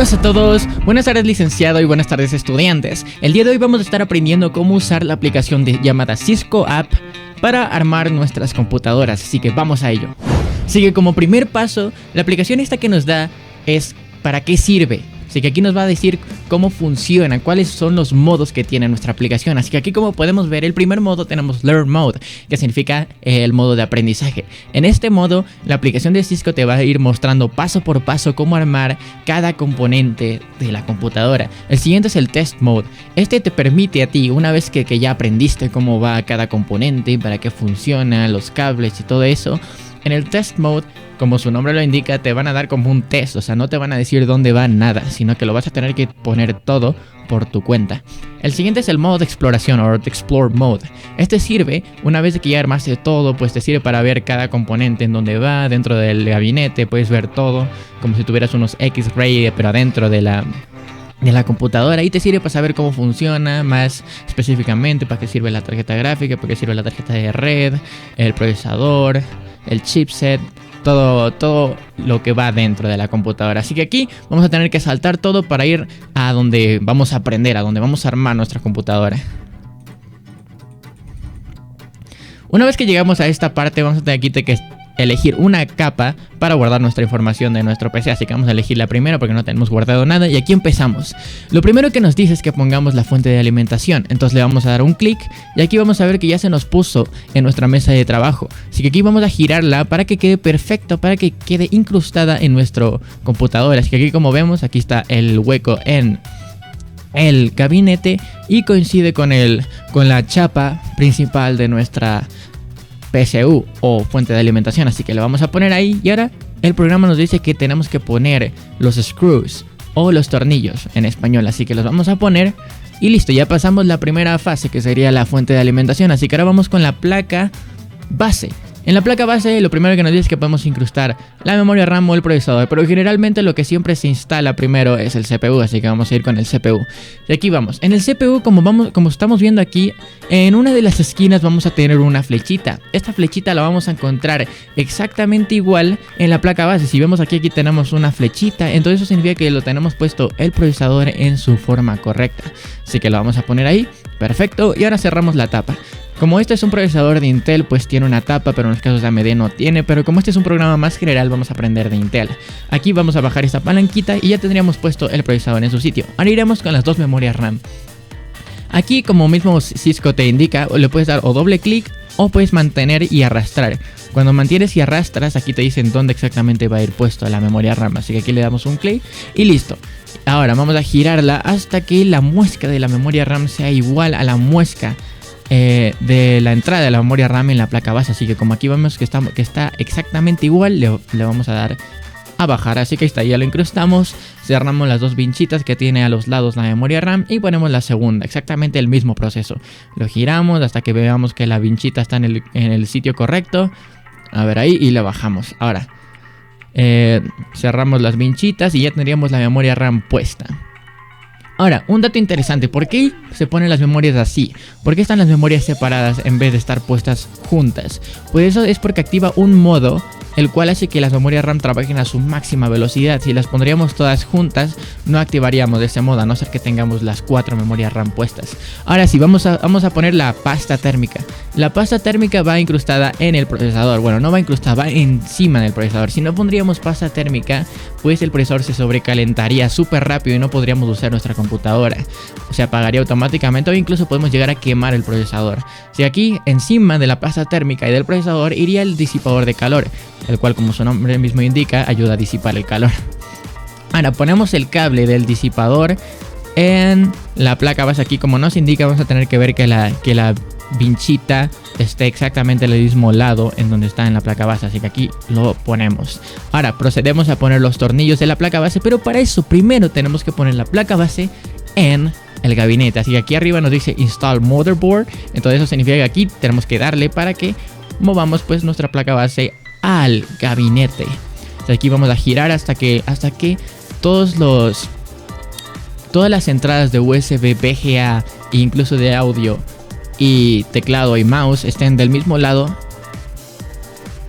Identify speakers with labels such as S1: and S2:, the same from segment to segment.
S1: buenas a todos, buenas tardes licenciado y buenas tardes estudiantes. El día de hoy vamos a estar aprendiendo cómo usar la aplicación llamada Cisco App para armar nuestras computadoras, así que vamos a ello. Así que como primer paso, la aplicación esta que nos da es para qué sirve. Así que aquí nos va a decir cómo funciona, cuáles son los modos que tiene nuestra aplicación. Así que aquí, como podemos ver, el primer modo tenemos Learn Mode, que significa el modo de aprendizaje. En este modo, la aplicación de Cisco te va a ir mostrando paso por paso cómo armar cada componente de la computadora. El siguiente es el Test Mode. Este te permite a ti, una vez que ya aprendiste cómo va cada componente, para qué funciona, los cables y todo eso, en el Test Mode, como su nombre lo indica, te van a dar como un test, o sea, no te van a decir dónde va nada, sino que lo vas a tener que poner todo por tu cuenta. El siguiente es el modo de exploración o Explore Mode. Este sirve, una vez que ya armaste todo, pues te sirve para ver cada componente en dónde va, dentro del gabinete, puedes ver todo, como si tuvieras unos X-Ray, pero adentro de la computadora, y te sirve para saber cómo funciona más específicamente, para qué sirve la tarjeta gráfica, para qué sirve la tarjeta de red, el procesador, el chipset, todo lo que va dentro de la computadora. Así que aquí vamos a tener que saltar todo para ir a donde vamos a aprender, a donde vamos a armar nuestra computadora. Una vez que llegamos a esta parte, vamos a tener aquí que elegir una capa para guardar nuestra información de nuestro PC, así que vamos a elegir la primera porque no tenemos guardado nada, y aquí empezamos. Lo primero que nos dice es que pongamos la fuente de alimentación, entonces le vamos a dar un clic y aquí vamos a ver que ya se nos puso en nuestra mesa de trabajo, así que aquí vamos a girarla para que quede perfecto, para que quede incrustada en nuestro computador. Así que aquí, como vemos, aquí está el hueco en el gabinete y coincide con la chapa principal de nuestra PSU o fuente de alimentación, así que lo vamos a poner ahí. Y ahora el programa nos dice que tenemos que poner los screws o los tornillos en español, así que los vamos a poner y listo, ya pasamos la primera fase, que sería la fuente de alimentación. Así que ahora vamos con la placa base. En la placa base, lo primero que nos dice es que podemos incrustar la memoria RAM o el procesador, pero generalmente lo que siempre se instala primero es el CPU, así que vamos a ir con el CPU. Y aquí vamos. En el CPU, como estamos viendo aquí, en una de las esquinas vamos a tener una flechita. Esta flechita la vamos a encontrar exactamente igual en la placa base. Si vemos aquí tenemos una flechita, entonces eso significa que lo tenemos puesto el procesador en su forma correcta. Así que lo vamos a poner ahí. Perfecto. Y ahora cerramos la tapa. Como este es un procesador de Intel, pues tiene una tapa, pero en los casos de AMD no tiene. Pero como este es un programa más general, vamos a aprender de Intel. Aquí vamos a bajar esta palanquita y ya tendríamos puesto el procesador en su sitio. Ahora iremos con las dos memorias RAM. Aquí, como mismo Cisco te indica, le puedes dar o doble clic o puedes mantener y arrastrar. Cuando mantienes y arrastras, aquí te dicen dónde exactamente va a ir puesto la memoria RAM. Así que aquí le damos un clic y listo. Ahora vamos a girarla hasta que la muesca de la memoria RAM sea igual a la muesca de la entrada de la memoria RAM en la placa base. Así que como aquí vemos que está exactamente igual, le vamos a dar a bajar. Así que ahí está, ya lo incrustamos. Cerramos las dos vinchitas que tiene a los lados la memoria RAM y ponemos la segunda, exactamente el mismo proceso. Lo giramos hasta que veamos que la vinchita está en el sitio correcto. A ver ahí, y la bajamos. Ahora cerramos las vinchitas y ya tendríamos la memoria RAM puesta. Ahora, un dato interesante, ¿por qué se ponen las memorias así? ¿Por qué están las memorias separadas en vez de estar puestas juntas? Pues eso es porque activa un modo el cual hace que las memorias RAM trabajen a su máxima velocidad. Si las pondríamos todas juntas, no activaríamos de ese modo, a no ser que tengamos las 4 memorias RAM puestas. Ahora sí, vamos a poner la pasta térmica. La pasta térmica va incrustada en el procesador. Bueno, no va incrustada, va encima del procesador. Si no pondríamos pasta térmica, pues el procesador se sobrecalentaría súper rápido y no podríamos usar nuestra computadora. O sea, apagaría automáticamente o incluso podemos llegar a quemar el procesador. Si aquí encima de la pasta térmica y del procesador iría el disipador de calor, el cual, como su nombre mismo indica, ayuda a disipar el calor. Ahora ponemos el cable del disipador en la placa base. Aquí, como nos indica, vamos a tener que ver que la vinchita esté exactamente al mismo lado en donde está en la placa base, así que aquí lo ponemos. Ahora procedemos a poner los tornillos de la placa base, pero para eso primero tenemos que poner la placa base en el gabinete. Así que aquí arriba nos dice Install Motherboard, entonces eso significa que aquí tenemos que darle para que movamos pues nuestra placa base al gabinete. Entonces aquí vamos a girar hasta que todas las entradas de USB, VGA e incluso de audio y teclado y mouse estén del mismo lado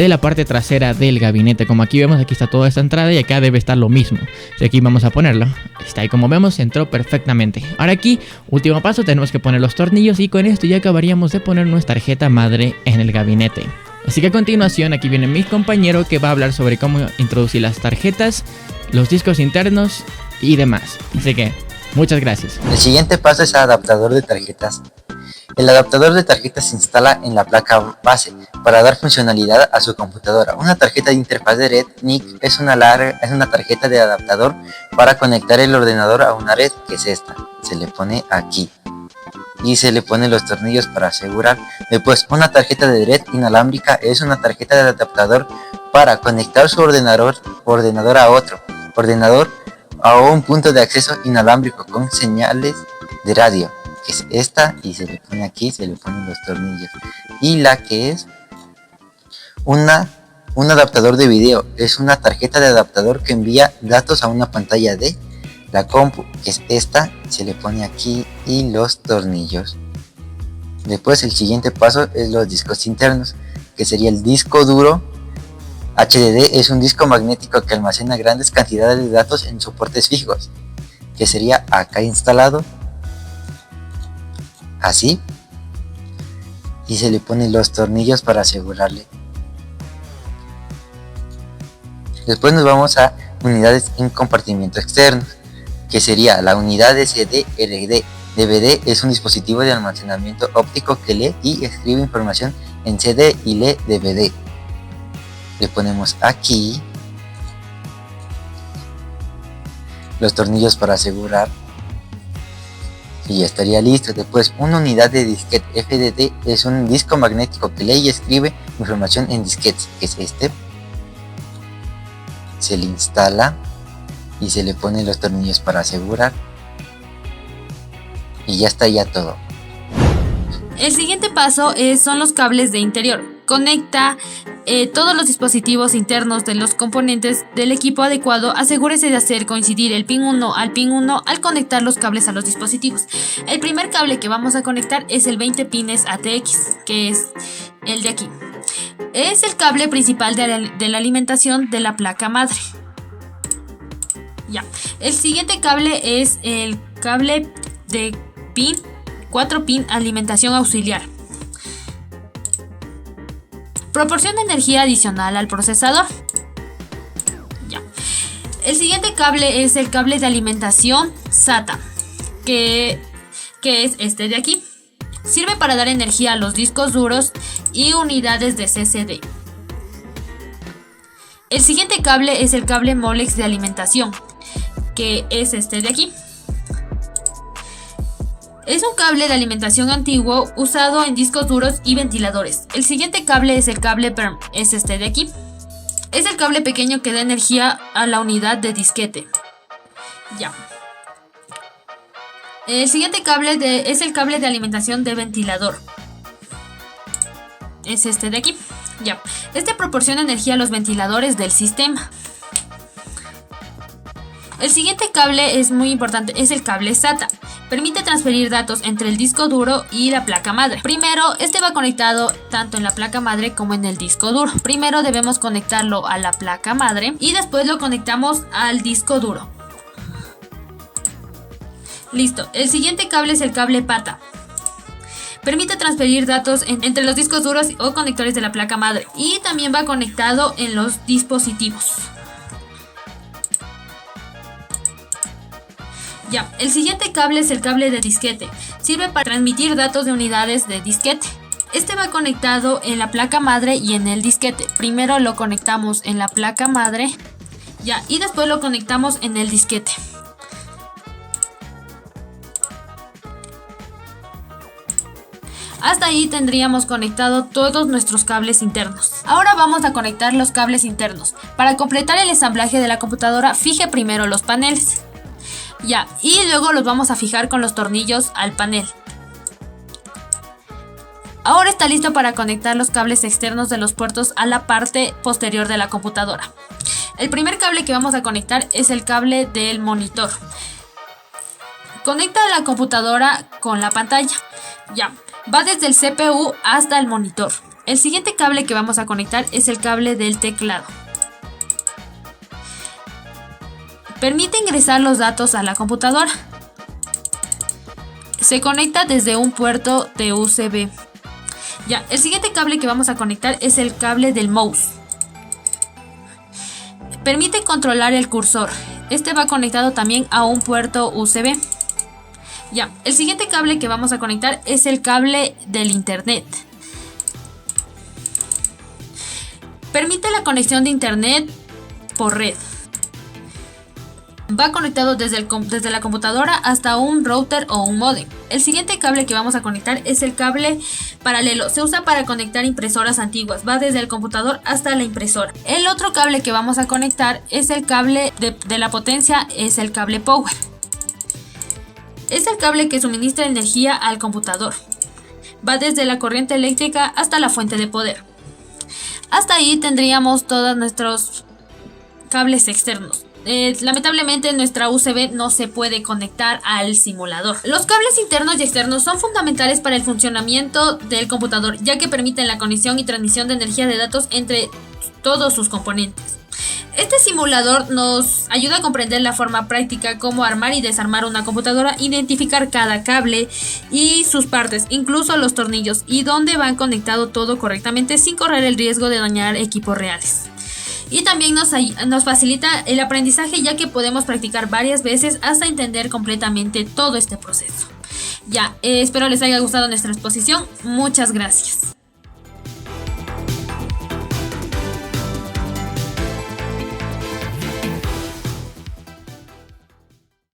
S1: de la parte trasera del gabinete. Como aquí vemos, aquí está toda esta entrada y acá debe estar lo mismo. Si aquí vamos a ponerlo, está ahí, como vemos entró perfectamente. Ahora aquí, último paso, tenemos que poner los tornillos y con esto ya acabaríamos de poner nuestra tarjeta madre en el gabinete. Así que a continuación aquí viene mi compañero que va a hablar sobre cómo introducir las tarjetas, los discos internos y demás. Así que muchas gracias.
S2: El siguiente paso es el adaptador de tarjetas. El adaptador de tarjetas se instala en la placa base para dar funcionalidad a su computadora. Una tarjeta de interfaz de red NIC es una tarjeta de adaptador para conectar el ordenador a una red, que es esta. Se le pone aquí y se le ponen los tornillos para asegurar. Después, una tarjeta de red inalámbrica es una tarjeta de adaptador para conectar su ordenador a otro ordenador a un punto de acceso inalámbrico con señales de radio, que es esta, y se le pone aquí, se le ponen los tornillos. Y la que es un adaptador de video, es una tarjeta de adaptador que envía datos a una pantalla de la compu, que es esta, se le pone aquí y los tornillos. Después el siguiente paso es los discos internos, que sería el disco duro. HDD es un disco magnético que almacena grandes cantidades de datos en soportes fijos, que sería acá instalado, así, y se le ponen los tornillos para asegurarle. Después nos vamos a unidades en compartimiento externo, que sería la unidad SD-RD. DVD es un dispositivo de almacenamiento óptico que lee y escribe información en CD y lee DVD. Le ponemos aquí los tornillos para asegurar y ya estaría listo. Después, una unidad de disquete FDD es un disco magnético que lee y escribe información en disquetes, que es este. Se le instala y se le ponen los tornillos para asegurar y ya está, ya todo.
S3: El siguiente paso son los cables de interior. Conecta todos los dispositivos internos de los componentes del equipo adecuado. Asegúrese de hacer coincidir el pin 1 al pin 1 al conectar los cables a los dispositivos. El primer cable que vamos a conectar es el 20 pines ATX, que es el de aquí. Es el cable principal de la alimentación de la placa madre. Ya. El siguiente cable es el cable de 4 pin alimentación auxiliar. Proporciona energía adicional al procesador. Ya. El siguiente cable es el cable de alimentación SATA, que es este de aquí. Sirve para dar energía a los discos duros y unidades de CCD. El siguiente cable es el cable Molex de alimentación, que es este de aquí. Es un cable de alimentación antiguo usado en discos duros y ventiladores. El siguiente cable es el cable PERM, es este de aquí. Es el cable pequeño que da energía a la unidad de disquete. Ya. El siguiente cable es el cable de alimentación de ventilador. Es este de aquí. Ya. Este proporciona energía a los ventiladores del sistema. El siguiente cable es muy importante, es el cable SATA. Permite transferir datos entre el disco duro y la placa madre. Primero, este va conectado tanto en la placa madre como en el disco duro. Primero debemos conectarlo a la placa madre y después lo conectamos al disco duro. Listo. El siguiente cable es el cable PATA. Permite transferir datos entre los discos duros o conectores de la placa madre y también va conectado en los dispositivos. Ya, el siguiente cable es el cable de disquete. Sirve para transmitir datos de unidades de disquete. Este va conectado en la placa madre y en el disquete. Primero lo conectamos en la placa madre, ya, y después lo conectamos en el disquete. Hasta ahí tendríamos conectado todos nuestros cables internos. Ahora vamos a conectar los cables internos. Para completar el ensamblaje de la computadora, fije primero los paneles. Ya, y luego los vamos a fijar con los tornillos al panel. Ahora está listo para conectar los cables externos de los puertos a la parte posterior de la computadora. El primer cable que vamos a conectar es el cable del monitor. Conecta la computadora con la pantalla. Ya, va desde el CPU hasta el monitor. El siguiente cable que vamos a conectar es el cable del teclado. Permite ingresar los datos a la computadora. Se conecta desde un puerto de USB. Ya, el siguiente cable que vamos a conectar es el cable del mouse. Permite controlar el cursor. Este va conectado también a un puerto USB. Ya, el siguiente cable que vamos a conectar es el cable del internet. Permite la conexión de internet por red. Va conectado desde la computadora hasta un router o un módem. El siguiente cable que vamos a conectar es el cable paralelo. Se usa para conectar impresoras antiguas. Va desde el computador hasta la impresora. El otro cable que vamos a conectar es el cable de la potencia, es el cable power. Es el cable que suministra energía al computador. Va desde la corriente eléctrica hasta la fuente de poder. Hasta ahí tendríamos todos nuestros cables externos. Lamentablemente nuestra USB no se puede conectar al simulador. Los cables internos y externos son fundamentales para el funcionamiento del computador, ya que permiten la conexión y transmisión de energía de datos entre todos sus componentes. Este simulador nos ayuda a comprender la forma práctica cómo armar y desarmar una computadora, identificar cada cable y sus partes, incluso los tornillos, y dónde van conectado todo correctamente sin correr el riesgo de dañar equipos reales. Y también nos facilita el aprendizaje, ya que podemos practicar varias veces hasta entender completamente todo este proceso. Ya, espero les haya gustado nuestra exposición. Muchas gracias.